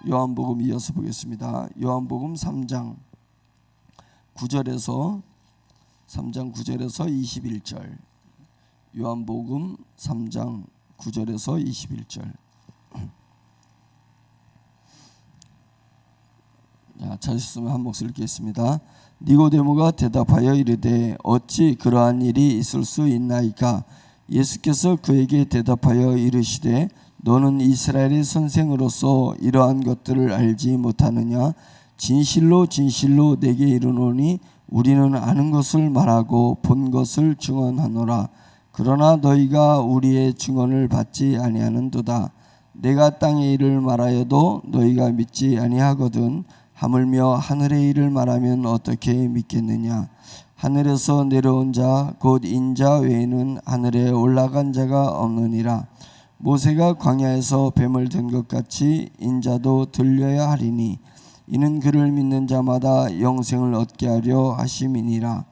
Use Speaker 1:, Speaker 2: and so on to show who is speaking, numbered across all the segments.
Speaker 1: 요한복음 이어서 보겠습니다. 요한복음 3장 9절에서 21절. 요한복음 3장 9절에서 21절. 찾으셨으면 한 목소리 읽겠습니다. 니고데모가 대답하여 이르되 어찌 그러한 일이 있을 수 있나이까? 예수께서 그에게 대답하여 이르시되 너는 이스라엘의 선생으로서 이러한 것들을 알지 못하느냐? 진실로 진실로 내게 이르노니 우리는 아는 것을 말하고 본 것을 증언하노라. 그러나 너희가 우리의 증언을 받지 아니하는도다. 내가 땅의 일을 말하여도 너희가 믿지 아니하거든. 하물며 하늘의 일을 말하면 어떻게 믿겠느냐? 하늘에서 내려온 자 곧 인자 외에는 하늘에 올라간 자가 없느니라. 모세가 광야에서 뱀을 든 것 같이 인자도 들려야 하리니 이는 그를 믿는 자마다 영생을 얻게 하려 하심이니라.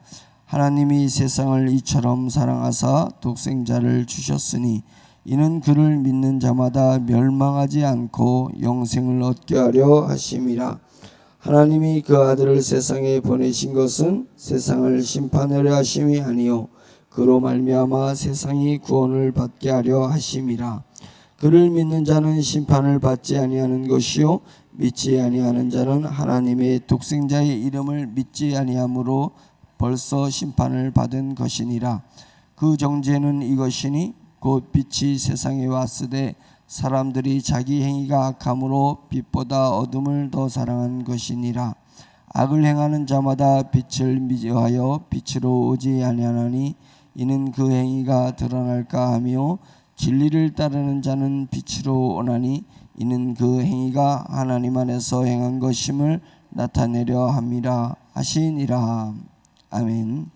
Speaker 1: 하나님이 세상을 이처럼 사랑하사 독생자를 주셨으니 이는 그를 믿는 자마다 멸망하지 않고 영생을 얻게 하려 하심이라. 하나님이 그 아들을 세상에 보내신 것은 세상을 심판하려 하심이 아니요 그로 말미암아 세상이 구원을 받게 하려 하심이라. 그를 믿는 자는 심판을 받지 아니하는 것이요 믿지 아니하는 자는 하나님의 독생자의 이름을 믿지 아니함으로 벌써 심판을 받은 것이니라. 그 정죄는 이것이니 곧 빛이 세상에 왔으되 사람들이 자기 행위가 악함으로 빛보다 어둠을 더 사랑한 것이니라. 악을 행하는 자마다 빛을 미워하여 빛으로 오지 아니하나니 이는 그 행위가 드러날까 하며 진리를 따르는 자는 빛으로 오나니 이는 그 행위가 하나님 안에서 행한 것임을 나타내려 함이라 하시니라. 아멘.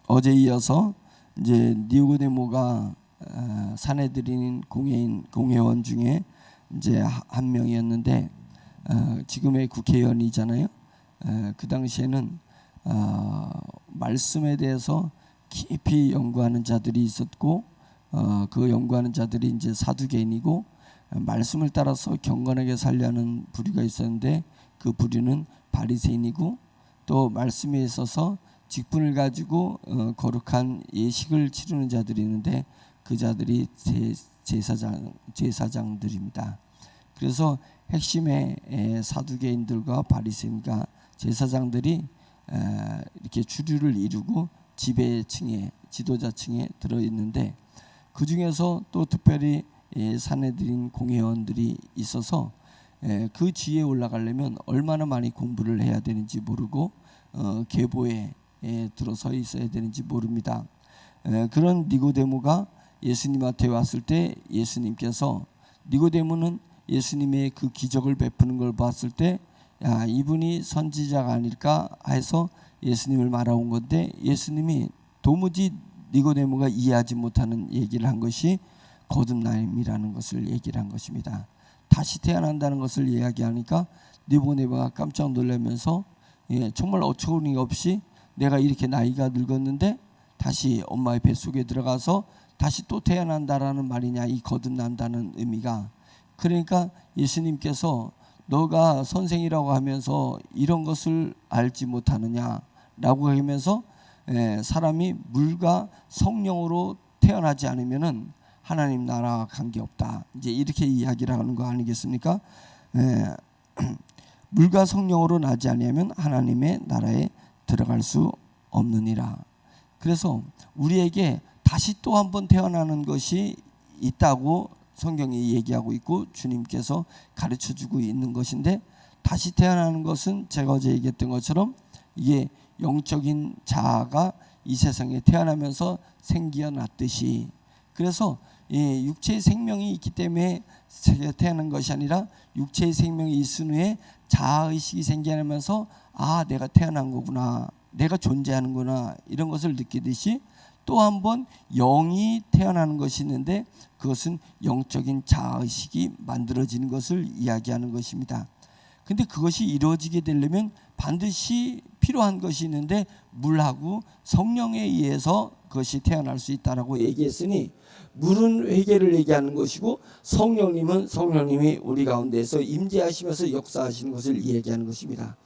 Speaker 1: 어제 이어서 이제 니고데모가 사내들인 공회원 중에 이제 한 명이었는데 지금의 국회의원이잖아요. 그 당시에는 말씀에 대해서 깊이 연구하는 자들이 있었고 그 연구하는 자들이 이제 사두개인이고 말씀을 따라서 경건하게 살려는 부류가 있었는데 그 부류는 바리새인이고 또 말씀에 있어서 직분을 가지고 거룩한 예식을 치르는 자들이 있는데 그 자들이 제사장들입니다. 그래서 핵심의 사두개인들과 바리새인과 제사장들이 이렇게 주류를 이루고 지배층에 지도자층에 들어있는데 그 중에서 또 특별히 사내들인 공회원들이 있어서 그 지위에 올라가려면 얼마나 많이 공부를 해야 되는지 모르고 계보에 들어서 있어야 되는지 모릅니다. 그런 니고데모가 예수님한테 왔을 때 예수님께서 니고데모는 예수님의 그 기적을 베푸는 걸 봤을 때 야, 이분이 선지자가 아닐까 해서 예수님을 말아온 건데 예수님이 도무지 니고데모가 이해하지 못하는 얘기를 한 것이 거듭남이라는 것을 얘기를 한 것입니다. 다시 태어난다는 것을 이야기하니까 니고데모가 깜짝 놀라면서 정말 어처구니 없이 내가 이렇게 나이가 늙었는데 다시 엄마의 뱃속에 들어가서 다시 또 태어난다라는 말이냐, 이 거듭난다는 의미가. 그러니까 예수님께서 너가 선생이라고 하면서 이런 것을 알지 못하느냐라고 하면서 사람이 물과 성령으로 태어나지 않으면은 하나님 나라와 관계없다. 이제 이렇게 이야기를 하는 거 아니겠습니까? 물과 성령으로 나지 아니하면 하나님의 나라에 들어갈 수 없느니라. 그래서 우리에게 다시 또 한 번 태어나는 것이 있다고 성경이 얘기하고 있고 주님께서 가르쳐주고 있는 것인데, 다시 태어나는 것은 제가 어제 얘기했던 것처럼 이게 영적인 자아가 이 세상에 태어나면서 생겨났듯이, 그래서 육체의 생명이 있기 때문에 태어난 것이 아니라 육체의 생명이 있은 후에 자아의식이 생겨나면서 아, 내가 태어난 거구나, 내가 존재하는구나, 이런 것을 느끼듯이 또 한 번 영이 태어나는 것이 있는데 그것은 영적인 자아의식이 만들어지는 것을 이야기하는 것입니다. 근데 그것이 이루어지게 되려면 반드시 필요한 것이 있는데 물하고 성령에 의해서 그것이 태어날 수 있다라고 얘기했으니, 물은 회개를 얘기하는 것이고 성령님은 성령님이 우리 가운데서 임재하시면서 역사하시는 것을 얘기하는 것입니다.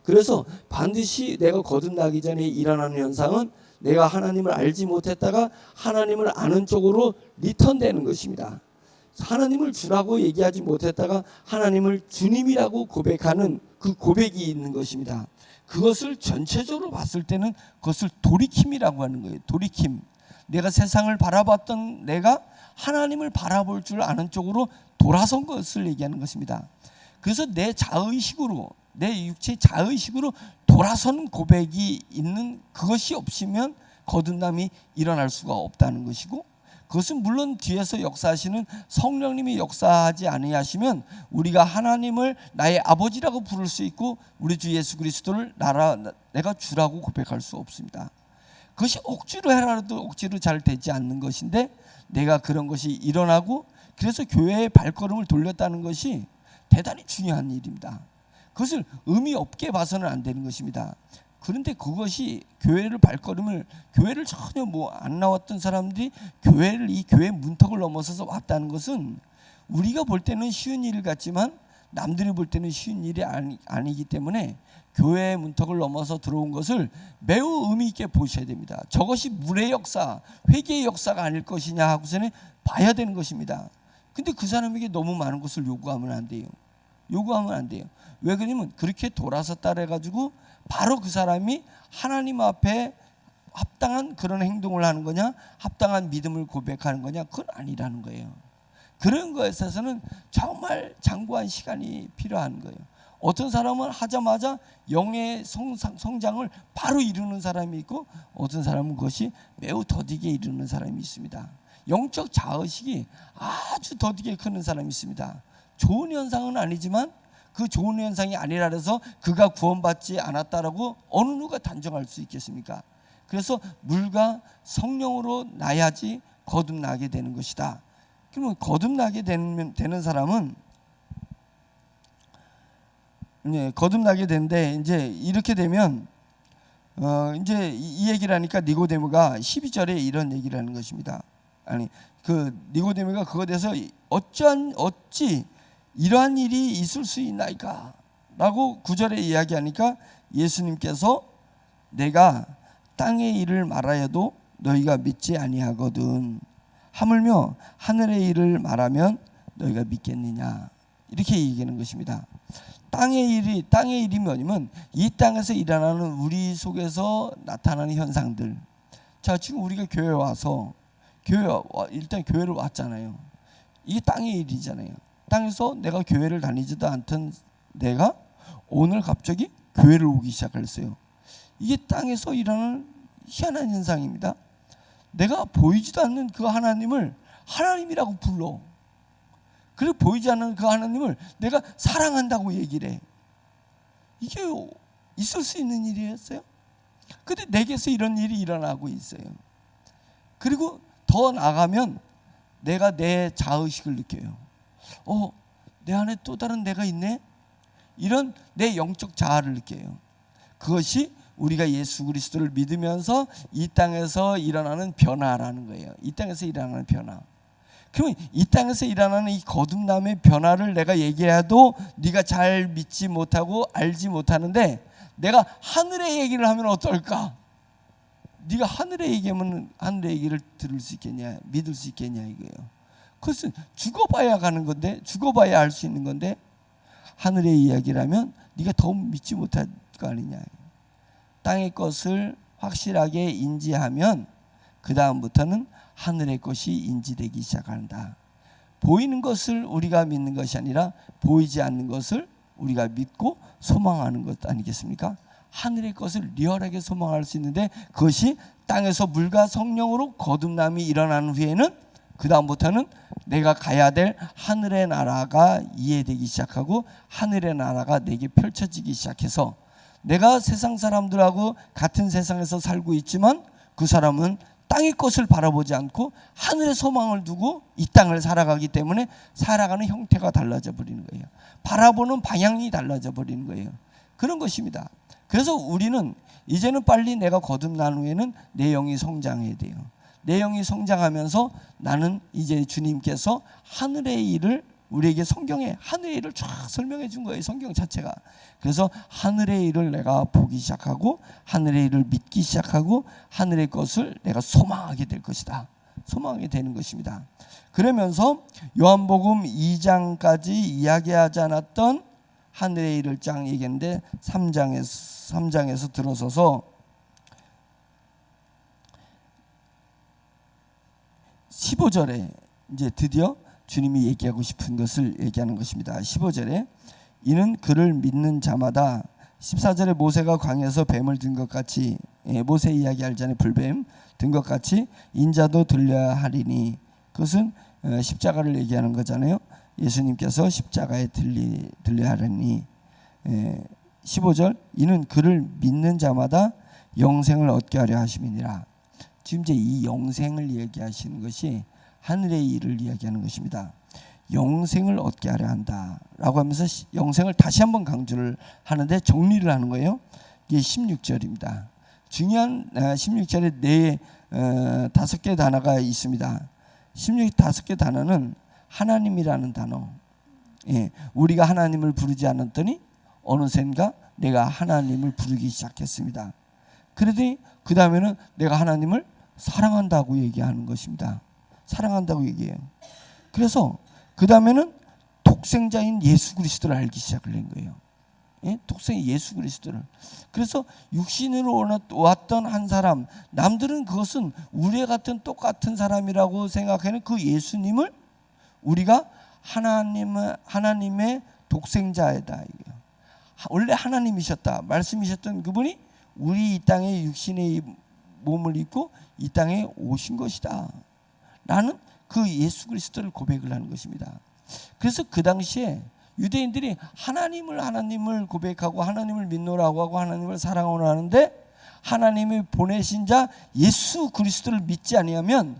Speaker 1: 그래서 반드시 내가 거듭나기 전에 일어나는 현상은 내가 하나님을 알지 못했다가 하나님을 아는 쪽으로 리턴되는 것입니다. 하나님을 주라고 얘기하지 못했다가 하나님을 주님이라고 고백하는 그 고백이 있는 것입니다. 그것을 전체적으로 봤을 때는 그것을 돌이킴이라고 하는 거예요. 돌이킴. 내가 세상을 바라봤던 내가 하나님을 바라볼 줄 아는 쪽으로 돌아선 것을 얘기하는 것입니다. 그래서 내 자의식으로, 내 육체의 자의식으로 돌아선 고백이 있는 그것이 없으면 거듭남이 일어날 수가 없다는 것이고, 그것은 물론 뒤에서 역사하시는 성령님이 역사하지 아니하시면 우리가 하나님을 나의 아버지라고 부를 수 있고 우리 주 예수 그리스도를 내가 주라고 고백할 수 없습니다. 그것이 억지로 해라도 억지로 잘 되지 않는 것인데, 내가 그런 것이 일어나고 그래서 교회의 발걸음을 돌렸다는 것이 대단히 중요한 일입니다. 그것을 의미 없게 봐서는 안 되는 것입니다. 그런데 그것이 교회를 전혀 안 나왔던 사람들이 이 교회 문턱을 넘어서서 왔다는 것은 우리가 볼 때는 쉬운 일 같지만 남들이 볼 때는 쉬운 일이 아니기 때문에 교회의 문턱을 넘어서 들어온 것을 매우 의미 있게 보셔야 됩니다. 저것이 물의 역사, 회개의 역사가 아닐 것이냐 하고서는 봐야 되는 것입니다. 근데 그 사람에게 너무 많은 것을 요구하면 안 돼요. 왜 그러냐면 그렇게 돌아섰다 해가지고 바로 그 사람이 하나님 앞에 합당한 그런 행동을 하는 거냐, 합당한 믿음을 고백하는 거냐, 그건 아니라는 거예요. 그런 것에 있어서는 정말 장구한 시간이 필요한 거예요. 어떤 사람은 하자마자 영의 성장을 바로 이루는 사람이 있고, 어떤 사람은 그것이 매우 더디게 이루는 사람이 있습니다. 영적 자의식이 아주 더디게 크는 사람이 있습니다. 좋은 현상은 아니지만 그 좋은 현상이 아니라 해서 그가 구원받지 않았다라고 어느 누가 단정할 수 있겠습니까? 그래서 물과 성령으로 나야지 거듭나게 되는 것이다. 그러면 거듭나게 되는 사람은 거듭나게 되는데, 이제 이렇게 되면 이제 이 얘기를 하니까 니고데모가 12절에 이런 얘기를 하는 것입니다. 그 니고데모가 그거에 대해서 어찌 이러한 일이 있을 수 있나이까? 라고 9절에 이야기하니까 예수님께서 내가 땅의 일을 말하여도 너희가 믿지 아니하거든. 하물며 하늘의 일을 말하면 너희가 믿겠느냐? 이렇게 얘기하는 것입니다. 땅의 일이 뭐냐면 이 땅에서 일어나는 우리 속에서 나타나는 현상들. 자, 지금 우리가 교회에 와서 일단 교회를 왔잖아요. 이게 땅의 일이잖아요. 땅에서 내가 교회를 다니지도 않던 내가 오늘 갑자기 교회를 오기 시작했어요. 이게 땅에서 일어나는 희한한 현상입니다. 내가 보이지도 않는 그 하나님을 하나님이라고 불러. 그리고 보이지 않는 그 하나님을 내가 사랑한다고 얘기를 해. 이게 있을 수 있는 일이었어요? 근데 내게서 이런 일이 일어나고 있어요. 그리고 더 나가면 내가 내 자의식을 느껴요. 내 안에 또 다른 내가 있네? 이런 내 영적 자아를 느껴요. 그것이 우리가 예수 그리스도를 믿으면서 이 땅에서 일어나는 변화라는 거예요. 이 땅에서 일어나는 변화. 그러면 이 땅에서 일어나는 이 거듭남의 변화를 내가 얘기해도 네가 잘 믿지 못하고 알지 못하는데, 내가 하늘의 얘기를 하면 어떨까? 네가 하늘의 얘기하면 하늘의 얘기를 들을 수 있겠냐, 믿을 수 있겠냐 이거예요. 그것은 죽어봐야 가는 건데, 죽어봐야 알 수 있는 건데, 하늘의 이야기라면 네가 더 믿지 못할 거 아니냐. 땅의 것을 확실하게 인지하면 그 다음부터는 하늘의 것이 인지되기 시작한다. 보이는 것을 우리가 믿는 것이 아니라 보이지 않는 것을 우리가 믿고 소망하는 것 아니겠습니까? 하늘의 것을 리얼하게 소망할 수 있는데, 그것이 땅에서 물과 성령으로 거듭남이 일어난 후에는 그 다음부터는 내가 가야 될 하늘의 나라가 이해되기 시작하고 하늘의 나라가 내게 펼쳐지기 시작해서, 내가 세상 사람들하고 같은 세상에서 살고 있지만 그 사람은 땅의 것을 바라보지 않고 하늘의 소망을 두고 이 땅을 살아가기 때문에 살아가는 형태가 달라져 버리는 거예요. 바라보는 방향이 달라져 버리는 거예요. 그런 것입니다. 그래서 우리는 이제는 빨리 내가 거듭난 후에는 내 영이 성장해야 돼요. 내 영이 성장하면서 나는 이제 주님께서 하늘의 일을 우리에게 성경에 하늘의 일을 쫙 설명해 준 거예요. 성경 자체가. 그래서 하늘의 일을 내가 보기 시작하고 하늘의 일을 믿기 시작하고 하늘의 것을 내가 소망하게 될 것이다. 소망하게 되는 것입니다. 그러면서 요한복음 2장까지 이야기하지 않았던 하늘의 일을 쫙 얘기했는데 3장에서 들어서서 15절에 이제 드디어 주님이 얘기하고 싶은 것을 얘기하는 것입니다. 15절에 이는 그를 믿는 자마다 14절에 모세가 광야에서 뱀을 든 것 같이 모세 이야기 알잖아요. 불뱀 든 것 같이 인자도 들려야 하리니 그것은 십자가를 얘기하는 거잖아요. 예수님께서 십자가에 들려야 하리니 15절 이는 그를 믿는 자마다 영생을 얻게 하려 하심이니라. 지금 이제 이 영생을 얘기하시는 것이 하늘의 일을 이야기하는 것입니다. 영생을 얻게 하려 한다라고 하면서 영생을 다시 한번 강조를 하는데 정리를 하는 거예요. 이게 16절입니다. 중요한 16절에 네 5개 단어가 있습니다. 5개 단어는 하나님이라는 단어. 우리가 하나님을 부르지 않았더니 어느샌가 내가 하나님을 부르기 시작했습니다. 그러더니 그 다음에는 내가 하나님을 사랑한다고 얘기하는 것입니다. 사랑한다고 얘기해요. 그래서 그 다음에는 독생자인 예수 그리스도를 알기 시작을 한 거예요. 독생의 예수 그리스도를. 그래서 육신으로 왔던 한 사람, 남들은 그것은 우리 같은 똑같은 사람이라고 생각하는 그 예수님을 우리가 하나님의 독생자이다. 원래 하나님이셨다. 말씀이셨던 그분이 우리 이 땅에 육신의 몸을 입고 이 땅에 오신 것이다. 라는 그 예수 그리스도를 고백을 하는 것입니다. 그래서 그 당시에 유대인들이 하나님을 고백하고 하나님을 믿노라고 하고 하나님을 사랑하노라 하는데 하나님이 보내신 자 예수 그리스도를 믿지 아니하면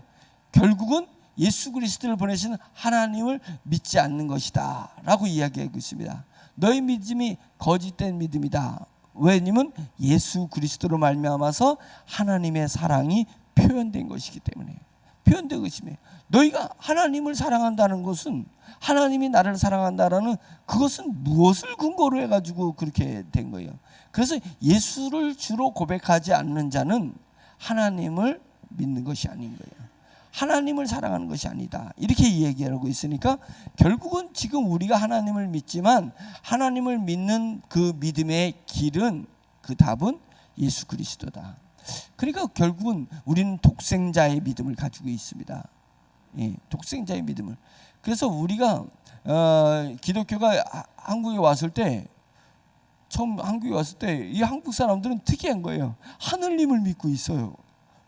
Speaker 1: 결국은 예수 그리스도를 보내신 하나님을 믿지 않는 것이다 라고 이야기하고 있습니다. 너희 믿음이 거짓된 믿음이다. 왜냐면 예수 그리스도로 말미암아서 하나님의 사랑이 표현된 것이기 때문에. 표현된 것이며 너희가 하나님을 사랑한다는 것은 하나님이 나를 사랑한다라는 그것은 무엇을 근거로 해가지고 그렇게 된 거예요. 그래서 예수를 주로 고백하지 않는 자는 하나님을 믿는 것이 아닌 거예요. 하나님을 사랑하는 것이 아니다. 이렇게 얘기하고 있으니까 결국은 지금 우리가 하나님을 믿지만 하나님을 믿는 그 믿음의 길은 그 답은 예수 그리스도다. 그러니까 결국은 우리는 독생자의 믿음을 가지고 있습니다. 독생자의 믿음을. 그래서 우리가 기독교가 한국에 왔을 때 처음 한국에 왔을 때 이 한국 사람들은 특이한 거예요. 하늘님을 믿고 있어요.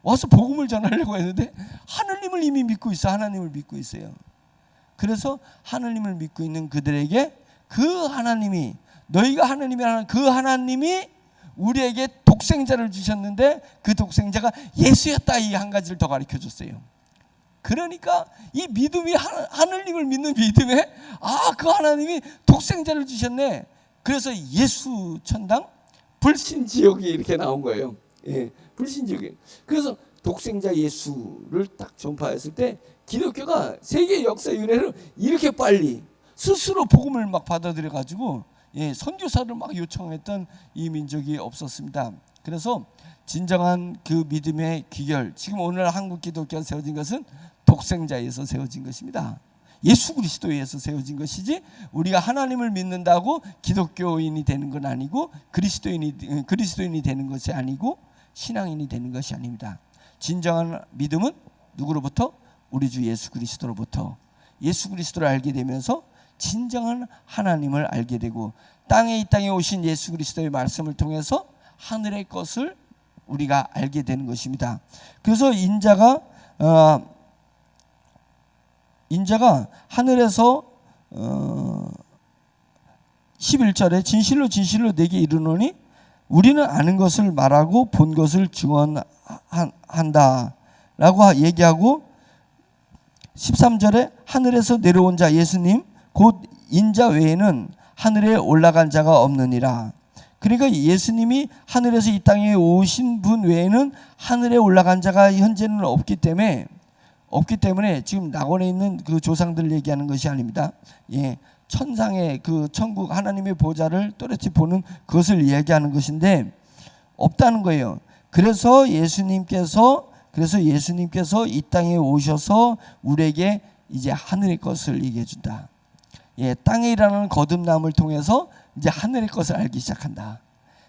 Speaker 1: 와서 복음을 전하려고 했는데 하늘님을 이미 믿고 있어. 하나님을 믿고 있어요. 그래서 하늘님을 믿고 있는 그들에게 그 하나님이 너희가 하나님이라는 그 하나님이 우리에게 독생자를 주셨는데 그 독생자가 예수였다. 이 한 가지를 더 가르쳐 줬어요. 그러니까 이 믿음이 하늘님을 믿는 믿음에 그 하나님이 독생자를 주셨네. 그래서 예수 천당 불신지옥이 이렇게 나온 거예요. 불신지옥이. 그래서 독생자 예수를 딱 전파했을 때 기독교가 세계 역사의 은혜를 이렇게 빨리 스스로 복음을 막 받아들여 가지고 선교사를 막 요청했던 이 민족이 없었습니다. 그래서 진정한 그 믿음의 귀결, 지금 오늘 한국 기독교가 세워진 것은 독생자에서 세워진 것입니다. 예수 그리스도에서 세워진 것이지 우리가 하나님을 믿는다고 기독교인이 되는 건 아니고 그리스도인이 되는 것이 아니고 신앙인이 되는 것이 아닙니다. 진정한 믿음은 누구로부터? 우리 주 예수 그리스도로부터. 예수 그리스도를 알게 되면서 진정한 하나님을 알게 되고 이 땅에 오신 예수 그리스도의 말씀을 통해서 하늘의 것을 우리가 알게 되는 것입니다. 그래서 인자가 하늘에서 11절에 진실로 진실로 내게 이르노니 우리는 아는 것을 말하고 본 것을 증언한다 라고 얘기하고 13절에 하늘에서 내려온 자 예수님 곧 인자 외에는 하늘에 올라간 자가 없느니라. 그러니까 예수님이 하늘에서 이 땅에 오신 분 외에는 하늘에 올라간 자가 현재는 없기 때문에 지금 낙원에 있는 그 조상들 얘기하는 것이 아닙니다. 예, 천상의 그 천국 하나님의 보좌를 또렷이 보는 그것을 이야기하는 것인데 없다는 거예요. 그래서 예수님께서 이 땅에 오셔서 우리에게 이제 하늘의 것을 얘기해 준다. 예, 땅에 일하는 거듭남을 통해서 이제 하늘의 것을 알기 시작한다.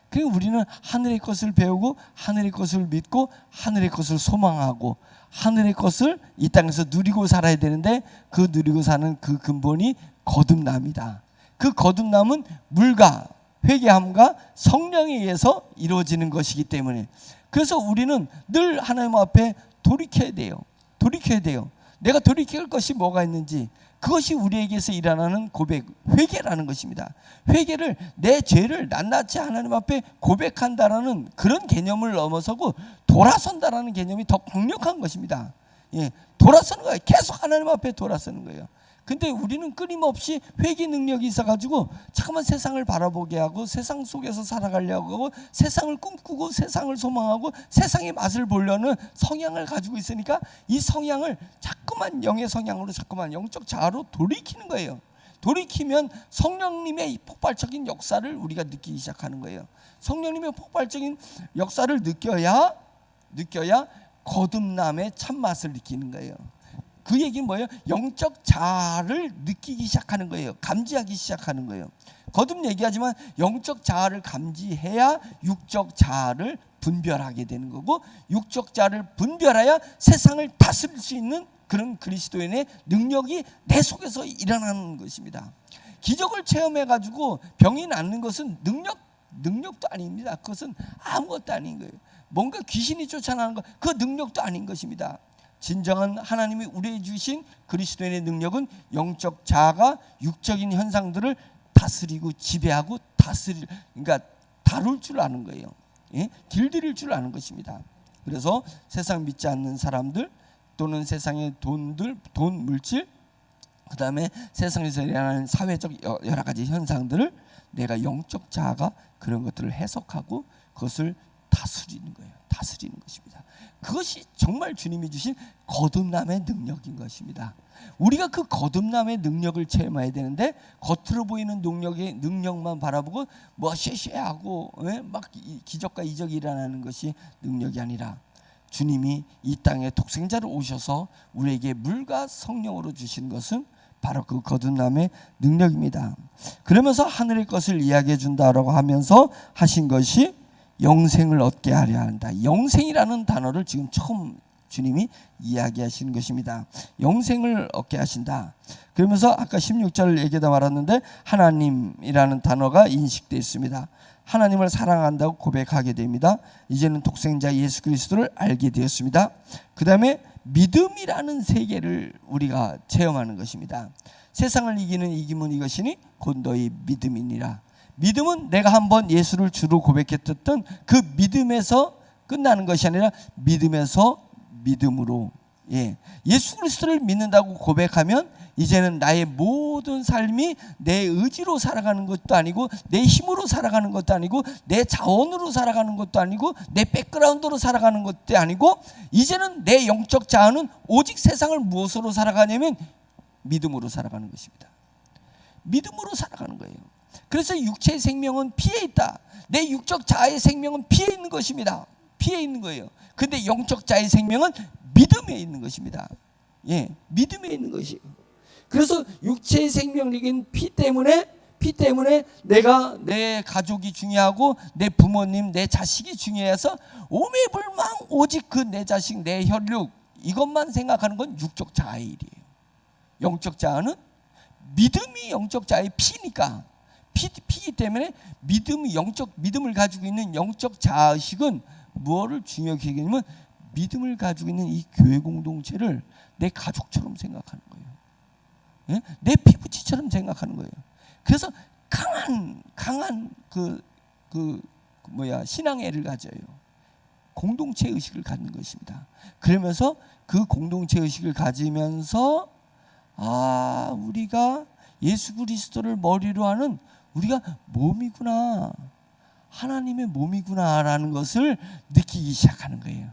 Speaker 1: 그리고 우리는 하늘의 것을 배우고 하늘의 것을 믿고 하늘의 것을 소망하고 하늘의 것을 이 땅에서 누리고 살아야 되는데 그 누리고 사는 그 근본이 거듭남이다. 그 거듭남은 물과 회개함과 성령에 의해서 이루어지는 것이기 때문에 그래서 우리는 늘 하나님 앞에 돌이켜야 돼요. 내가 돌이킬 것이 뭐가 있는지 그것이 우리에게서 일어나는 고백, 회개라는 것입니다. 회개를 내 죄를 낱낱이 하나님 앞에 고백한다라는 그런 개념을 넘어서고 돌아선다라는 개념이 더 강력한 것입니다. 예, 돌아서는 거예요. 계속 하나님 앞에 돌아서는 거예요. 근데 우리는 끊임없이 회개 능력이 있어가지고 잠깐만 세상을 바라보게 하고 세상 속에서 살아가려고 하고 세상을 꿈꾸고 세상을 소망하고 세상의 맛을 보려는 성향을 가지고 있으니까 이 성향을 자꾸만 영의 성향으로 자꾸만 영적 자아로 돌이키는 거예요. 돌이키면 성령님의 폭발적인 역사를 우리가 느끼기 시작하는 거예요. 성령님의 폭발적인 역사를 느껴야 거듭남의 참맛을 느끼는 거예요. 그 얘기는 뭐예요? 영적 자아를 느끼기 시작하는 거예요. 감지하기 시작하는 거예요. 거듭 얘기하지만 영적 자아를 감지해야 육적 자아를 분별하게 되는 거고 육적 자아를 분별해야 세상을 다스릴 수 있는 그런 그리스도인의 능력이 내 속에서 일어나는 것입니다. 기적을 체험해가지고 병이 낫는 것은 능력도 아닙니다. 그것은 아무것도 아닌 거예요. 뭔가 귀신이 쫓아나는 것, 그 능력도 아닌 것입니다. 진정한 하나님이 우리에게 주신 그리스도인의 능력은 영적 자아가 육적인 현상들을 다스리고 지배하고 그러니까 다룰 줄 아는 거예요. 예? 길들일 줄 아는 것입니다. 그래서 세상 믿지 않는 사람들 또는 세상의 돈, 물질, 그 다음에 세상에서 일어나는 사회적 여러 가지 현상들을 내가 영적 자아가 그런 것들을 해석하고 그것을 다스리는 거예요. 다스리는 것입니다. 그것이 정말 주님이 주신 거듭남의 능력인 것입니다. 우리가 그 거듭남의 능력을 체험해야 되는데 겉으로 보이는 능력만 바라보고 뭐 쉐쉐하고 막 기적과 이적이 일어나는 것이 능력이 아니라 주님이 이 땅에 독생자로 오셔서 우리에게 물과 성령으로 주신 것은 바로 그 거듭남의 능력입니다. 그러면서 하늘의 것을 이야기해 준다라고 하면서 하신 것이 영생을 얻게 하려 한다. 영생이라는 단어를 지금 처음 주님이 이야기하시는 것입니다. 영생을 얻게 하신다. 그러면서 아까 16절 얘기다 말았는데 하나님이라는 단어가 인식되어 있습니다. 하나님을 사랑한다고 고백하게 됩니다. 이제는 독생자 예수 그리스도를 알게 되었습니다. 그 다음에 믿음이라는 세계를 우리가 체험하는 것입니다. 세상을 이기는 이김은 이것이니 곧 너희 믿음이니라. 믿음은 내가 한번 예수를 주로 고백했던 그 믿음에서 끝나는 것이 아니라 믿음에서 믿음으로 예수 그리스도를 믿는다고 고백하면 이제는 나의 모든 삶이 내 의지로 살아가는 것도 아니고 내 힘으로 살아가는 것도 아니고 내 자원으로 살아가는 것도 아니고 내 백그라운드로 살아가는 것도 아니고 이제는 내 영적 자아는 오직 세상을 무엇으로 살아가냐면 믿음으로 살아가는 것입니다. 믿음으로 살아가는 거예요. 그래서 육체의 생명은 피에 있다. 내 육적 자아의 생명은 피에 있는 것입니다. 피에 있는 거예요. 근데 영적 자아의 생명은 믿음에 있는 것입니다. 믿음에 있는 것이에요. 그래서 육체의 생명력인 피 때문에 내가 내 가족이 중요하고 내 부모님, 내 자식이 중요해서 오매불망 오직 그 내 자식, 내 혈육 이것만 생각하는 건 육적 자아의 일이에요. 영적 자아는 믿음이 영적 자아의 피니까 피이기 때문에 믿음을 가지고 있는 영적 자아의식은 무엇을 중요하게 여기냐면 믿음을 가지고 있는 이 교회 공동체를 내 가족처럼 생각하는 거예요. 내 피부치처럼 생각하는 거예요. 그래서 강한 신앙애를 가져요. 공동체 의식을 갖는 것입니다. 그러면서 그 공동체 의식을 가지면서 우리가 예수 그리스도를 머리로 하는 우리가 몸이구나. 하나님의 몸이구나라는 것을 느끼기 시작하는 거예요.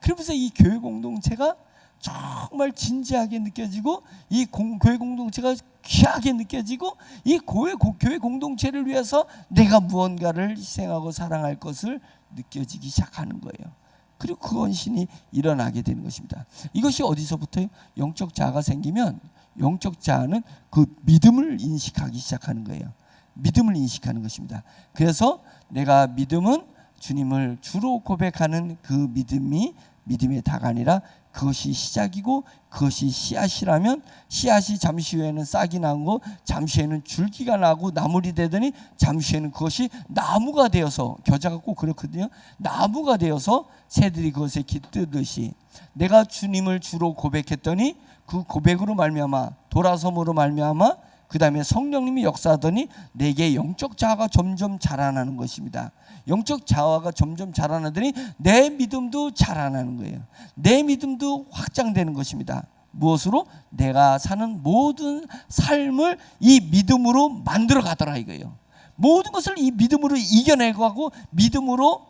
Speaker 1: 그러면서 이 교회 공동체가 정말 진지하게 느껴지고, 이 교회 공동체가 귀하게 느껴지고, 이 교회 공동체를 위해서 내가 무언가를 희생하고 사랑할 것을 느껴지기 시작하는 거예요. 그리고 그 헌신이 일어나게 되는 것입니다. 이것이 어디서부터요? 영적 자아가 생기면 영적 자아는 그 믿음을 인식하기 시작하는 거예요. 믿음을 인식하는 것입니다. 그래서 내가 믿음은 주님을 주로 고백하는 그 믿음이 믿음의 다가 아니라 그것이 시작이고, 그것이 씨앗이라면 씨앗이 잠시 후에는 싹이 나고, 잠시 후에는 줄기가 나고 나물이 되더니 잠시 후에는 그것이 나무가 되어서, 겨자가 꼭 그렇거든요. 나무가 되어서 새들이 그것에 깃들듯이 내가 주님을 주로 고백했더니 그 고백으로 말미암아, 돌아섬으로 말미암아, 그 다음에 성령님이 역사하더니 내게 영적 자아가 점점 자라나는 것입니다. 영적 자아가 점점 자라나더니 내 믿음도 자라나는 거예요. 내 믿음도 확장되는 것입니다. 무엇으로? 내가 사는 모든 삶을 이 믿음으로 만들어 가더라 이거예요. 모든 것을 이 믿음으로 이겨내고 믿음으로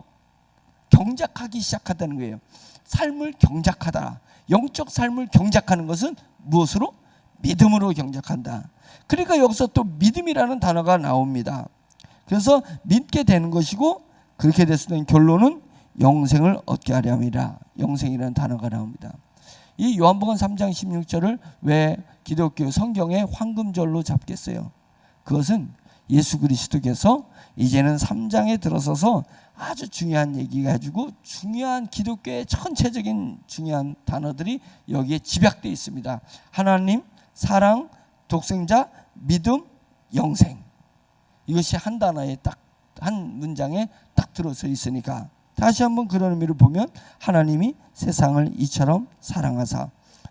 Speaker 1: 경작하기 시작하다는 거예요. 삶을 경작하다. 영적 삶을 경작하는 것은 무엇으로? 믿음으로 경작한다. 그러니까 여기서 또 믿음이라는 단어가 나옵니다. 그래서 믿게 되는 것이고, 그렇게 됐을 때 결론은 영생을 얻게 하려 함이라. 영생이라는 단어가 나옵니다. 이 요한복음 3장 16절을 왜 기독교 성경의 황금절로 잡겠어요? 그것은 예수 그리스도께서 이제는 3장에 들어서서 아주 중요한 얘기가 가지고, 중요한 기독교의 전체적인 중요한 단어들이 여기에 집약되어 있습니다. 하나님, 사랑, 독생자, 믿음, 영생. 이것이 한 단어에 딱, 한 문장에 딱 들어서 있으니까, 다시 한번 그런 의미를 보면, 하나님이 세상을 이처럼 사랑하사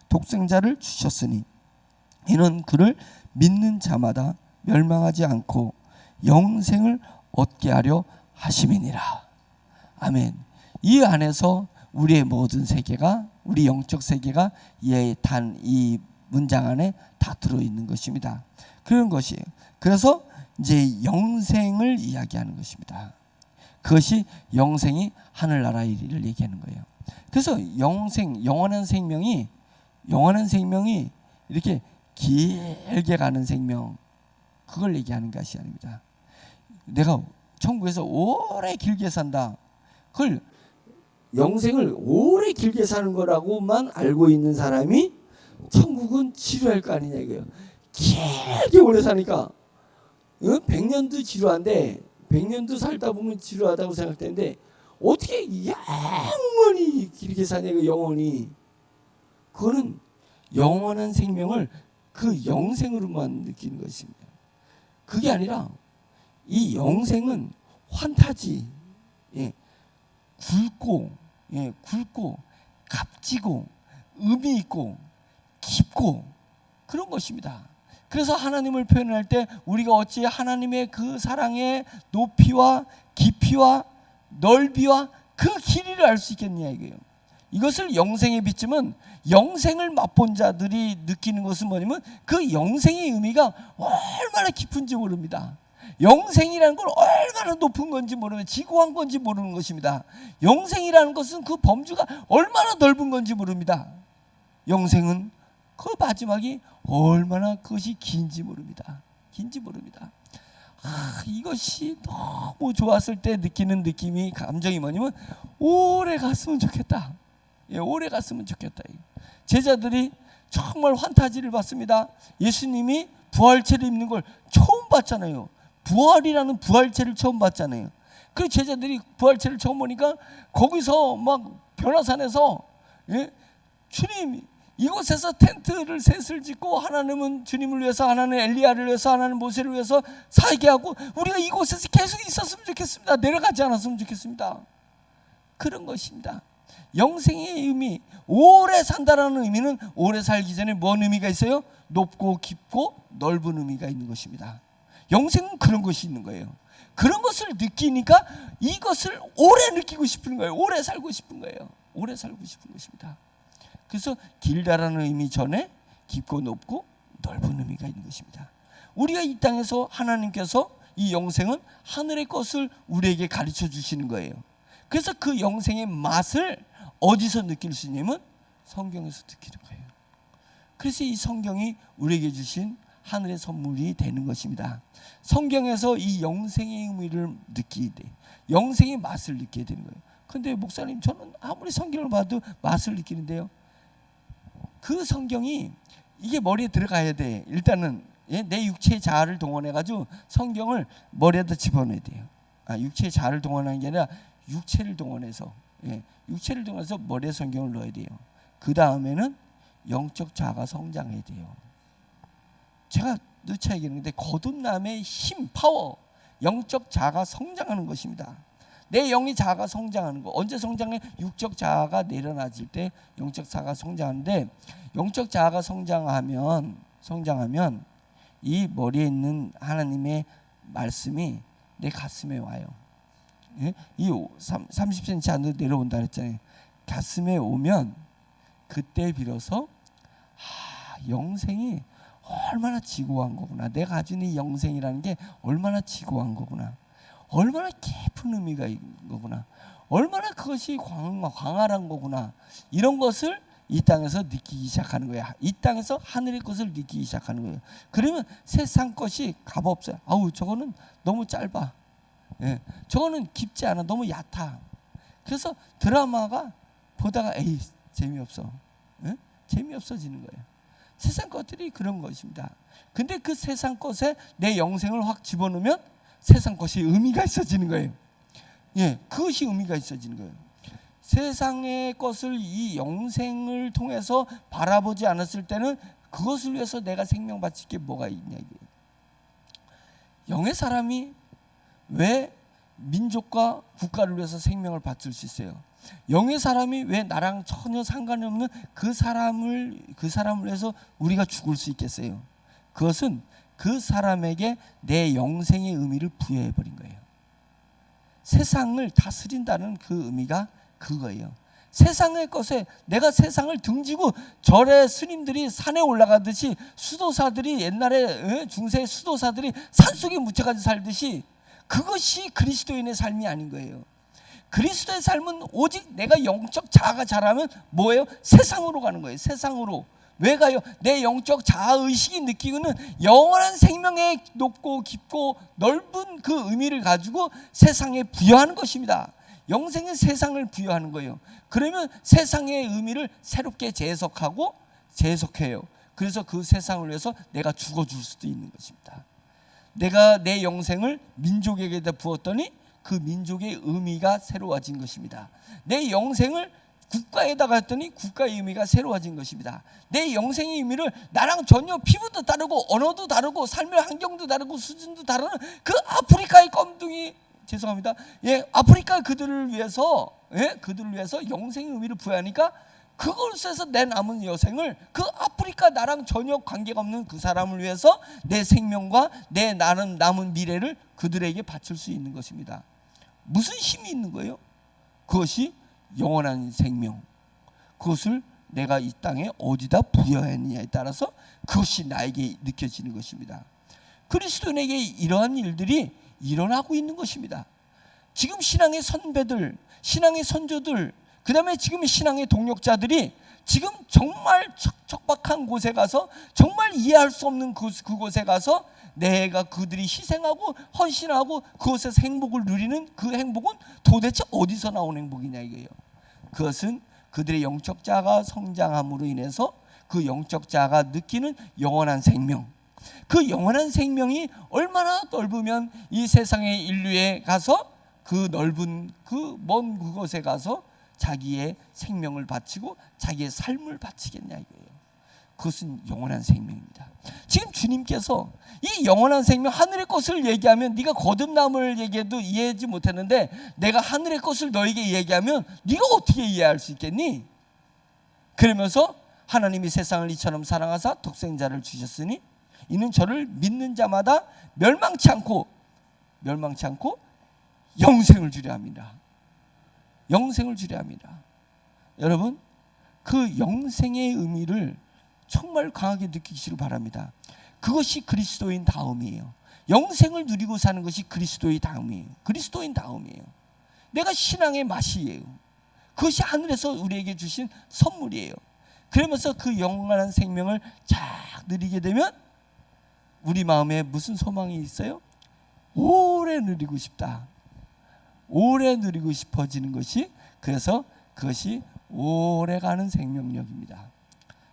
Speaker 1: 독생자를 주셨으니 이는 그를 믿는 자마다 멸망하지 않고 영생을 얻게 하려 하심이니라. 아멘. 이 안에서 우리의 모든 세계가, 우리 영적 세계가 이 문장 안에 다 들어있는 것입니다. 그런 것이에요. 그래서 이제 영생을 이야기하는 것입니다. 그것이 영생이 하늘나라의 일을 얘기하는 거예요. 그래서 영원한 생명이 이렇게 길게 가는 생명, 그걸 얘기하는 것이 아닙니다. 내가 천국에서 오래 길게 산다, 그걸 영생을 오래 길게 사는 거라고만 알고 있는 사람이 천국은 지루할 거 아니냐 이거예요. 길게 오래 사니까 100년도 지루한데, 100년도 살다 보면 지루하다고 생각되는데 어떻게 영원히 길게 사냐고. 영원히, 그거는 영원한 생명을 그 영생으로만 느끼는 것입니다. 그게 아니라 이 영생은 환타지, 굵고 값지고 의미 있고 깊고 그런 것입니다. 그래서 하나님을 표현할 때 우리가 어찌 하나님의 그 사랑의 높이와 깊이와 넓이와 그 길이를 알 수 있겠냐 이거예요. 이것을 영생에 비추면, 영생을 맛본 자들이 느끼는 것은 뭐냐면 그 영생의 의미가 얼마나 깊은지 모릅니다. 영생이라는 걸 얼마나 높은 건지 모르면, 지고한 건지 모르는 것입니다. 영생이라는 것은 그 범주가 얼마나 넓은 건지 모릅니다. 영생은 그 마지막이 얼마나 그것이 긴지 모릅니다. 이것이 너무 좋았을 때 느끼는 느낌이, 감정이 뭐냐면 오래 갔으면 좋겠다. 오래 갔으면 좋겠다. 제자들이 정말 환타지를 받습니다. 예수님이 부활체를 입는 걸 처음 봤잖아요. 부활이라는 부활체를 처음 봤잖아요. 그 제자들이 부활체를 처음 보니까 거기서 막 변화산에서, 주님 이곳에서 텐트를 셋을 짓고, 하나님은 주님을 위해서, 하나님은 엘리야를 위해서, 하나님은 모세를 위해서 살게 하고, 우리가 이곳에서 계속 있었으면 좋겠습니다. 내려가지 않았으면 좋겠습니다. 그런 것입니다. 영생의 의미, 오래 산다라는 의미는 오래 살기 전에 뭔 의미가 있어요? 높고 깊고 넓은 의미가 있는 것입니다. 영생은 그런 것이 있는 거예요. 그런 것을 느끼니까 이것을 오래 느끼고 싶은 거예요. 오래 살고 싶은 거예요. 오래 살고 싶은 것입니다. 그래서 길다라는 의미 전에 깊고 높고 넓은 의미가 있는 것입니다. 우리가 이 땅에서 하나님께서 이 영생은 하늘의 것을 우리에게 가르쳐 주시는 거예요. 그래서 그 영생의 맛을 어디서 느낄 수 있냐면 성경에서 느끼는 거예요. 그래서 이 성경이 우리에게 주신 하늘의 선물이 되는 것입니다. 성경에서 이 영생의 의미를 느끼게 돼, 영생의 맛을 느끼게 되는 거예요. 근데 목사님, 저는 아무리 성경을 봐도 맛을 느끼는데요. 그 성경이 이게 머리에 들어가야 돼. 일단은 내 육체의 자아를 동원해가지고 성경을 머리에다 집어넣어야 돼요. 육체의 자아를 동원하는 게 아니라 육체를 동원해서, 육체를 동원해서 머리에 성경을 넣어야 돼요. 그 다음에는 영적 자아가 성장해야 돼요. 제가 누차 얘기했는데 거듭남의 힘, 파워, 영적 자아가 성장하는 것입니다. 내 영의 자아가 성장하는 거. 언제 성장해? 육적 자아가 내려놔질 때 영적 자아가 성장하는데, 영적 자아가 성장하면 이 머리에 있는 하나님의 말씀이 내 가슴에 와요. 이 30cm 안으로 내려온다 그랬잖아요. 가슴에 오면 그때 비로소 영생이 얼마나 지고한 거구나, 내가 가진 이 영생이라는 게 얼마나 지고한 거구나, 얼마나 깊은 의미가 있는 거구나, 얼마나 그것이 광활한 거구나, 이런 것을 이 땅에서 느끼기 시작하는 거야. 이 땅에서 하늘의 것을 느끼기 시작하는 거예요. 그러면 세상 것이 값없어요. 아우, 저거는 너무 짧아, 저거는 깊지 않아, 너무 얕아. 그래서 드라마가 보다가 에이 재미없어, 재미없어지는 거예요. 세상 것들이 그런 것입니다. 근데 그 세상 것에 내 영생을 확 집어넣으면 세상 것이 의미가 있어지는 거예요. 그것이 의미가 있어지는 거예요. 세상의 것을 이 영생을 통해서 바라보지 않았을 때는 그것을 위해서 내가 생명 바칠 게 뭐가 있냐 이거예요. 영의 사람이 왜 민족과 국가를 위해서 생명을 바칠 수 있어요? 영의 사람이 왜 나랑 전혀 상관이 없는 그 사람을 위해서 우리가 죽을 수 있겠어요? 그것은 그 사람에게 내 영생의 의미를 부여해 버린 거예요. 세상을 다스린다는 그 의미가 그거예요. 세상의 것에 내가 세상을 등지고 절에 스님들이 산에 올라가듯이, 수도사들이 옛날에 중세 수도사들이 산속에 묻혀가지고 살듯이, 그것이 그리스도인의 삶이 아닌 거예요. 그리스도의 삶은 오직 내가 영적 자아가 자라면 뭐예요? 세상으로 가는 거예요. 세상으로. 왜 가요? 내 영적 자아의식이 느끼고는 영원한 생명의 높고 깊고 넓은 그 의미를 가지고 세상에 부여하는 것입니다. 영생은 세상을 부여하는 거예요. 그러면 세상의 의미를 새롭게 재해석해요. 그래서 그 세상을 위해서 내가 죽어줄 수도 있는 것입니다. 내가 내 영생을 민족에게다 부었더니 그 민족의 의미가 새로워진 것입니다. 내 영생을 국가에다가 했더니 국가의 의미가 새로워진 것입니다. 내 영생의 의미를 나랑 전혀 피부도 다르고 언어도 다르고 삶의 환경도 다르고 수준도 다른 그 아프리카의 껌둥이, 죄송합니다, 아프리카 그들을 위해서 영생의 의미를 부여하니까 그것에서 내 남은 여생을 그 아프리카 나랑 전혀 관계가 없는 그 사람을 위해서 내 생명과 내 남은 미래를 그들에게 바칠 수 있는 것입니다. 무슨 힘이 있는 거예요? 그것이 영원한 생명. 그것을 내가 이 땅에 어디다 부여했느냐에 따라서 그것이 나에게 느껴지는 것입니다. 그리스도인에게 이러한 일들이 일어나고 있는 것입니다. 지금 신앙의 선배들, 신앙의 선조들, 그 다음에 지금 신앙의 동력자들이 지금 정말 척박한 곳에 가서, 정말 이해할 수 없는 그곳에 가서 내가 그들이 희생하고 헌신하고 그곳에서 행복을 누리는 그 행복은 도대체 어디서 나온 행복이냐 이거예요. 그것은 그들의 영적 자아가 성장함으로 인해서 그 영적 자아가 느끼는 영원한 생명, 그 영원한 생명이 얼마나 넓으면 이 세상의 인류에 가서 그 넓은 그 먼 그곳에 가서 자기의 생명을 바치고 자기의 삶을 바치겠냐 이거예요. 그것은 영원한 생명입니다. 지금 주님께서 이 영원한 생명, 하늘의 것을 얘기하면 네가 거듭남을 얘기해도 이해하지 못했는데 내가 하늘의 것을 너에게 얘기하면 네가 어떻게 이해할 수 있겠니? 그러면서 하나님이 세상을 이처럼 사랑하사 독생자를 주셨으니 이는 저를 믿는 자마다 멸망치 않고 영생을 주려 합니다. 영생을 주려 합니다. 여러분, 그 영생의 의미를 정말 강하게 느끼시길 바랍니다. 그것이 그리스도인 다움이에요. 영생을 누리고 사는 것이 그리스도의 다음이에요. 그리스도인 다음이에요. 내가 신앙의 맛이에요. 그것이 하늘에서 우리에게 주신 선물이에요. 그러면서 그 영원한 생명을 쫙 누리게 되면 우리 마음에 무슨 소망이 있어요? 오래 누리고 싶다. 오래 누리고 싶어지는 것이, 그래서 그것이 오래가는 생명력입니다.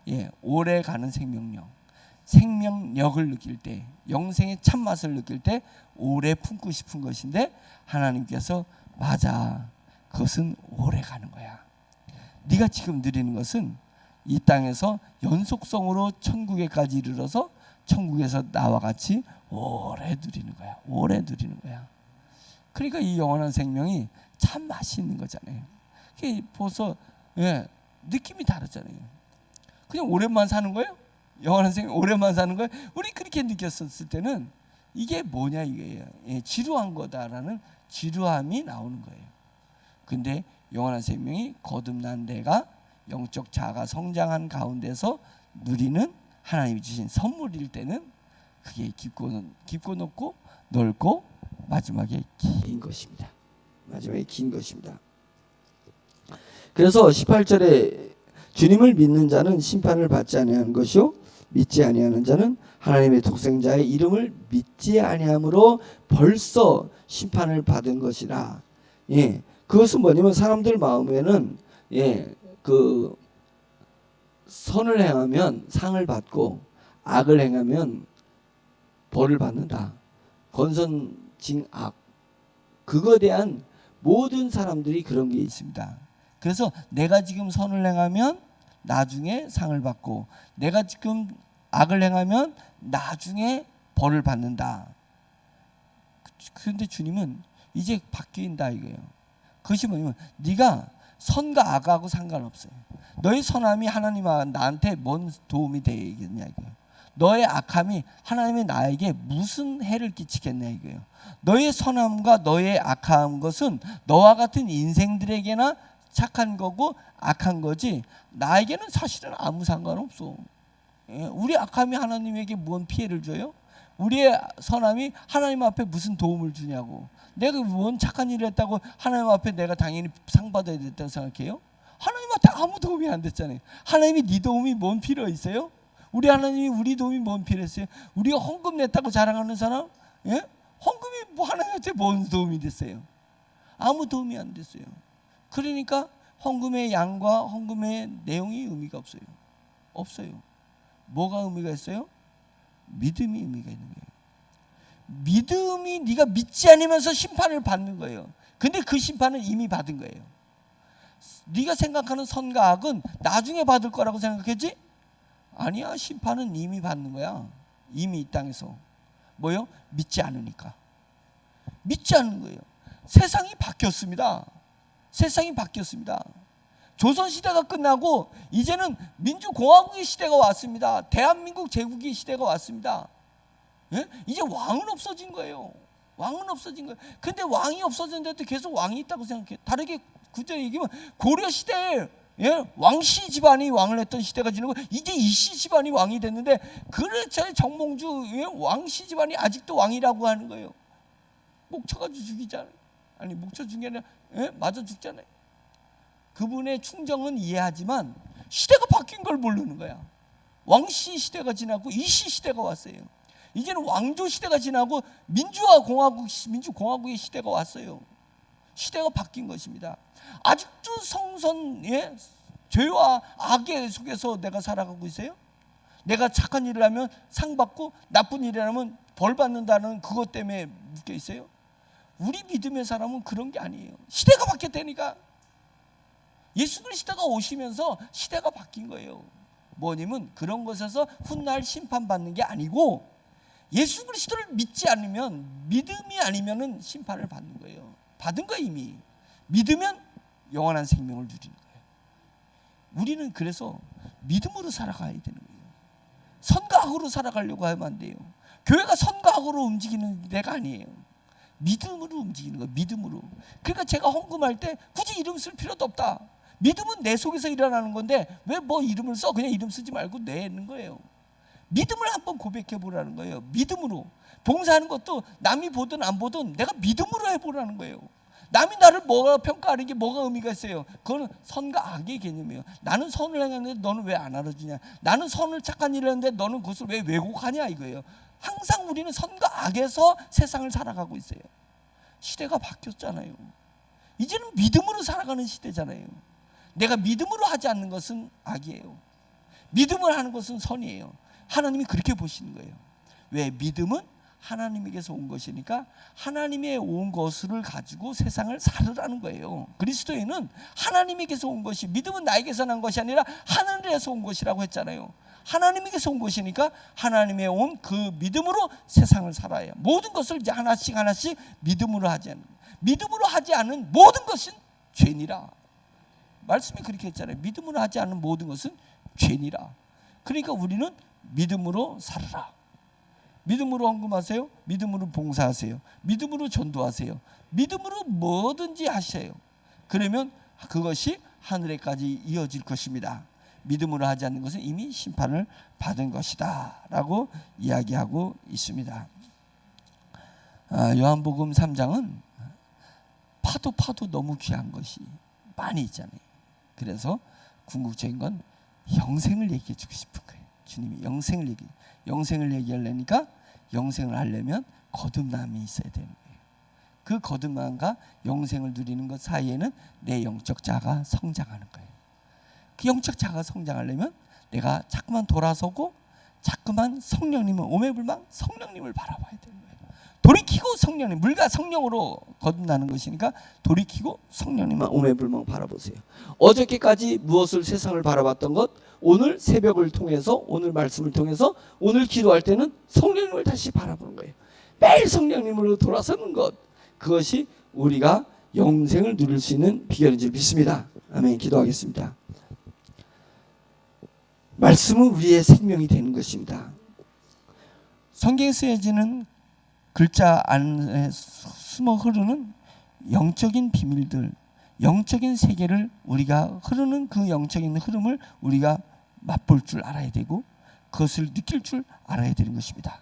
Speaker 1: 예, 오래가는 생명력. 생명력을 느낄 때, 영생의 참맛을 느낄 때 오래 품고 싶은 것인데, 하나님께서 맞아, 그것은 오래가는 거야. 네가 지금 누리는 것은 이 땅에서 연속성으로 천국에까지 이르러서 천국에서 나와 같이 오래 누리는 거야. 오래 누리는 거야. 그러니까 이 영원한 생명이 참 맛있는 거잖아요. 그게 벌써 느낌이 다르잖아요. 그냥 오랜만 사는 거예요? 영원한 생명 오랜만 사는 거예요? 우리 그렇게 느꼈었을 때는 이게 뭐냐 이거예요. 지루한 거다라는 지루함이 나오는 거예요. 근데 영원한 생명이 거듭난 내가 영적 자아가 성장한 가운데서 누리는 하나님이 주신 선물일 때는 그게 깊고 높고 넓고 마지막에 긴 것입니다. 마지막에 긴 것입니다. 그래서 18절에 주님을 믿는 자는 심판을 받지 아니하는 것이요 믿지 아니하는 자는 하나님의 독생자의 이름을 믿지 아니함으로 벌써 심판을 받은 것이라. 예, 그것은 뭐냐면 사람들 마음에는 그 선을 행하면 상을 받고 악을 행하면 벌을 받는다. 건선징악, 그거에 대한 모든 사람들이 그런 게 있습니다. 그래서 내가 지금 선을 행하면 나중에 상을 받고, 내가 지금 악을 행하면 나중에 벌을 받는다. 그런데 주님은 이제 바뀐다 이거예요. 그것이 뭐냐면 네가 선과 악하고 상관없어요. 너의 선함이 하나님 나한테 뭔 도움이 되겠냐 이거예요. 너의 악함이 하나님이 나에게 무슨 해를 끼치겠냐 이거예요. 너의 선함과 너의 악한 것은 너와 같은 인생들에게나 착한 거고 악한 거지 나에게는 사실은 아무 상관없어. 우리 악함이 하나님에게 뭔 피해를 줘요? 우리의 선함이 하나님 앞에 무슨 도움을 주냐고. 내가 뭔 착한 일을 했다고 하나님 앞에 내가 당연히 상 받아야 됐다고 생각해요? 하나님한테 아무 도움이 안 됐잖아요. 하나님이 네 도움이 뭔 필요 있어요? 우리 하나님이 우리 도움이 뭔 필요 있어요? 우리가 헌금 냈다고 자랑하는 사람, 헌금이 뭐 하나님한테 뭔 도움이 됐어요? 아무 도움이 안 됐어요. 그러니까 헌금의 양과 헌금의 내용이 의미가 없어요. 없어요. 뭐가 의미가 있어요? 믿음이 의미가 있는 거예요. 믿음이 네가 믿지 않으면서 심판을 받는 거예요. 근데 그 심판은 이미 받은 거예요. 네가 생각하는 선과 악은 나중에 받을 거라고 생각했지? 아니야. 심판은 이미 받는 거야. 이미 이 땅에서. 뭐요? 믿지 않으니까. 믿지 않는 거예요. 세상이 바뀌었습니다. 세상이 바뀌었습니다. 조선시대가 끝나고 이제는 민주공화국의 시대가 왔습니다. 대한민국 제국의 시대가 왔습니다. 이제 왕은 없어진 거예요. 왕은 없어진 거예요. 근데 왕이 없어졌는데도 계속 왕이 있다고 생각해요. 다르게 구절에 얘기하면 고려시대에 왕씨 집안이 왕을 했던 시대가 지나고 이제 이씨 집안이 왕이 됐는데, 그래서 정몽주 왕씨 집안이 아직도 왕이라고 하는 거예요. 목쳐가 죽이잖아요. 아니 목쳐 죽인 게 아니라 맞아 죽잖아요. 그분의 충정은 이해하지만 시대가 바뀐 걸 모르는 거야. 왕씨 시대가 지나고 이씨 시대가 왔어요. 이제는 왕조 시대가 지나고 민주공화국의 시대가 왔어요. 시대가 바뀐 것입니다. 아직도 죄와 악의 속에서 내가 살아가고 있어요? 내가 착한 일을 하면 상 받고 나쁜 일을 하면 벌 받는다는 그것 때문에 묶여 있어요? 우리 믿음의 사람은 그런 게 아니에요. 시대가 바뀌었다니까. 예수 그리스도가 오시면서 시대가 바뀐 거예요. 뭐냐면 그런 것에서 훗날 심판받는 게 아니고, 예수 그리스도를 믿지 않으면, 믿음이 아니면은 심판을 받는 거예요. 받은 거예요 이미. 믿으면 영원한 생명을 누리는 거예요. 우리는 그래서 믿음으로 살아가야 되는 거예요. 선과 악으로 살아가려고 하면 안 돼요. 교회가 선과 악으로 움직이는 데가 아니에요. 믿음으로 움직이는 거예요. 믿음으로. 그러니까 제가 헌금할 때 굳이 이름 쓸 필요도 없다. 믿음은 내 속에서 일어나는 건데 왜 뭐 이름을 써? 그냥 이름 쓰지 말고 내는 거예요.
Speaker 2: 믿음을 한번 고백해 보라는 거예요. 믿음으로. 봉사하는 것도 남이 보든 안 보든 내가 믿음으로 해보라는 거예요. 남이 나를 뭐가 평가하는 게 뭐가 의미가 있어요? 그거는 선과 악의 개념이에요. 나는 선을 행하는데 너는 왜 안 알아주냐? 나는 선을 착한 일을 했는데 너는 그것을 왜 왜곡하냐 이거예요. 항상 우리는 선과 악에서 세상을 살아가고 있어요. 시대가 바뀌었잖아요. 이제는 믿음으로 살아가는 시대잖아요. 내가 믿음으로 하지 않는 것은 악이에요. 믿음을 하는 것은 선이에요. 하나님이 그렇게 보시는 거예요. 왜? 믿음은 하나님에게서 온 것이니까 하나님의 온 것을 가지고 세상을 살으라는 거예요. 그리스도인은 하나님에게서 온 것이, 믿음은 나에게서 난 것이 아니라 하늘에서 온 것이라고 했잖아요. 하나님에게서 온 것이니까 하나님의 온 그 믿음으로 세상을 살아야, 모든 것을 이제 하나씩 하나씩 믿음으로 하지 않는, 믿음으로 하지 않은 모든 것은 죄니라. 말씀이 그렇게 했잖아요. 믿음으로 하지 않는 모든 것은 죄니라. 그러니까 우리는 믿음으로 살아라. 믿음으로 헌금하세요. 믿음으로 봉사하세요. 믿음으로 전도하세요. 믿음으로 뭐든지 하세요. 그러면 그것이 하늘에까지 이어질 것입니다. 믿음으로 하지 않는 것은 이미 심판을 받은 것이다 라고 이야기하고 있습니다. 요한복음 3장은 파도 너무 귀한 것이 많이 있잖아요. 그래서 궁극적인 건 영생을 얘기해 주고 싶은 거예요. 주님이 영생을 얘기하려니까, 영생을 하려면 거듭남이 있어야 되는 거예요. 그 거듭남과 영생을 누리는 것 사이에는 내 영적 자가 성장하는 거예요. 그 영적 자가 성장하려면 내가 자꾸만 돌아서고 자꾸만 성령님을, 오매불망 성령님을 바라봐야 되는 거예요. 돌이키고 성령님, 물과 성령으로 거듭나는 것이니까 돌이키고 성령님만 오매불망 바라보세요. 어저께까지 무엇을 세상을 바라봤던 것, 오늘 새벽을 통해서, 오늘 말씀을 통해서, 오늘 기도할 때는 성령님을 다시 바라보는 거예요. 매일 성령님으로 돌아서는 것, 그것이 우리가 영생을 누릴 수 있는 비결인 줄 믿습니다. 아멘. 기도하겠습니다. 말씀은 우리의 생명이 되는 것입니다. 성경에 쓰여지는 글자 안에 숨어 흐르는 영적인 비밀들, 영적인 세계를, 우리가 흐르는 그 영적인 흐름을 우리가 맛볼 줄 알아야 되고 그것을 느낄 줄 알아야 되는 것입니다.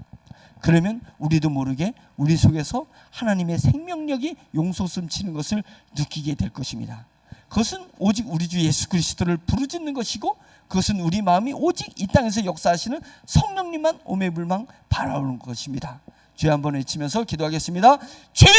Speaker 2: 그러면 우리도 모르게 우리 속에서 하나님의 생명력이 용솟음치는 것을 느끼게 될 것입니다. 그것은 오직 우리 주 예수 그리스도를 부르짖는 것이고, 그것은 우리 마음이 오직 이 땅에서 역사하시는 성령님만 오매불망 바라보는 것입니다. 주여 한번 외치면서 기도하겠습니다. 주여!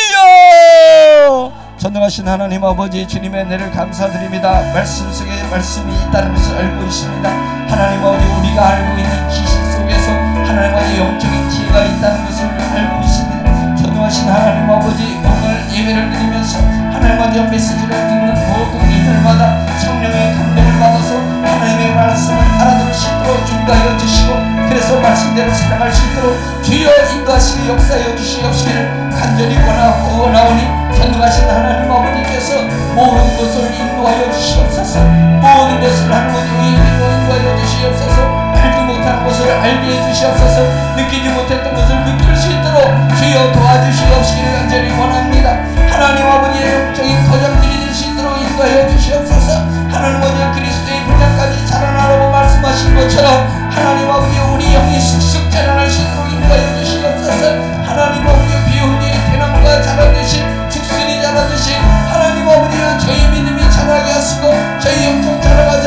Speaker 2: 전능하신 하나님 아버지, 주님의 은혜를 감사드립니다. 말씀 속에 말씀이 있다는 것을 알고 있습니다. 하나님 아버지, 우리가 알고 있는 지식 속에서 하나님 아버지 영적인 지혜가 있다는 것을 알고 있습니다. 전능하신 하나님 아버지, 오늘 예배를 드리면서 하나님 아버지 메시지를 듣는 모든 이들마다 성령의 감동을 받아서 하나님의 말씀을 알아들을 수 있도록 인도하여 주시고, 그래서 말씀대로 살아갈 수 있도록 주여 인도하시고 역사하여 주시옵시기를 간절히 원하오니, 전능하신 하나님 아버지께서 모든 것을 인도하여 주시옵소서. 모든 것을 하나님의 인도하여 주시옵소서. 알지 못한 것을 알게 해주시옵소서. 느끼지 못했던 것을 느낄 수 있도록 주여 도와주시옵시기를 간절히 원합니다. 하나님 아버지의 영적인 거장들이 될 수 있도록 인도하여 주시옵소서. 하나님 아버지, 그리스도의 분량까지 자라나라고 말씀하신 것처럼 하나님 아버지, 우리 영이 쑥쑥 자라날 수 있도록 인도하여 주시옵소서. 하나님 아버지, 비온 뒤에 대나무가 자라듯이, 죽순이 자라듯이 하나님 아버지, 저희 믿음이 자라게 하시고 저희 영적 자라가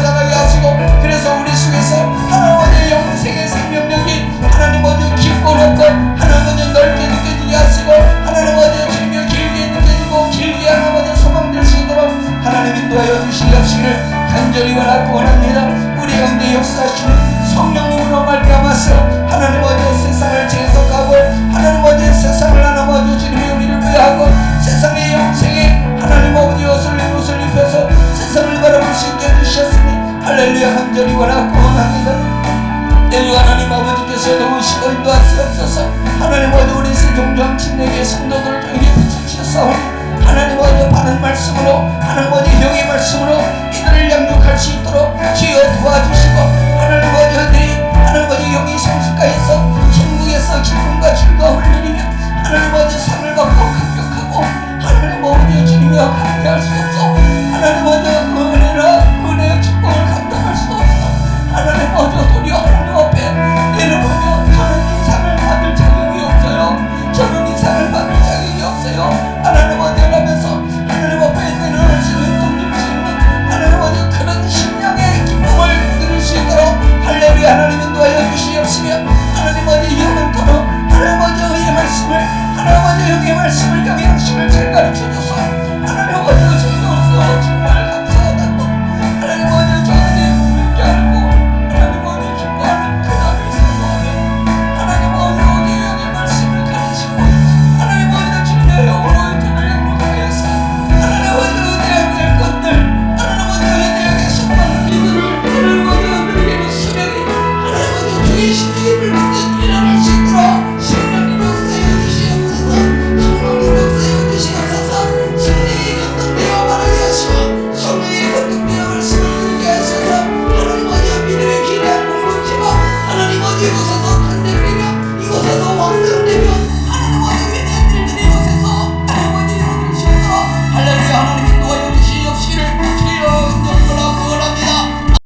Speaker 2: 자라게 하시고, 그래서 우리 속에서 하나님 아버지 영생의 생명력이 하나님 아버지 깊고 넓고 하나님 아버지 넓게 느껴지게 하시고, 하나님 아버지 주님의 길게 느껴지고 길게 하나님 아버지 소망될 수 있도록 하나님 인도하여 주시옵시기를 간절히 원합니다. 우리 가운데 역사하시는 성령님으로 말미암아서 하나님 아버지 세상을 재석하고 하나님 아버지 세상을 하나님 아버지 주님의 의미를 부여하고 세상의 영생에 하나님 아버지 옷을 입혀서 세상을 바라볼 수 있게 해주셨으니 할렐루야. 간절히 원합니다. 주 하나님 아버지께서 도우시고 인도하시옵소서. 하나님 아버지, 우리 세종장 침례교회 성도들을 통해 붙여주셨사오니 하나님 아버지 바른 말씀으로, 하나님 아버지 형의 말씀으로 이들을 양육할 수 있도록 주여 도와주시고, 하나님 아버지 하나님 아버지 영이 성숙하여서 천국에서 기쁨과 즐거움을 누리며 하나님 아버지 상을 받고 감격하고 하나님 아버지 주님과 함께할 수 없어. 하나님 아버지 은혜의 축복을 감당할 수 없어. 하나님 아버지 도리어 하나님 앞에 영의 말씀을 영양심을 잘 가르쳐줘서 하나님 아버지 주님으로서 정말 감사하다고 하나님 아버지 저들이 분명히 알고 하나님 아버지 기뻐하는 그 날을 선포하며 하나님 아버지 영의 말씀을 가르치고 하나님 아버지 주님의 영으로 돈을 행복하여서 하나님 아버지 의대해야 될 것들 하나님 아버지 의대하게 선포하는 이들을 하나님 아버지 우리에게 수령이 하나님 아버지 주의 신의 힘을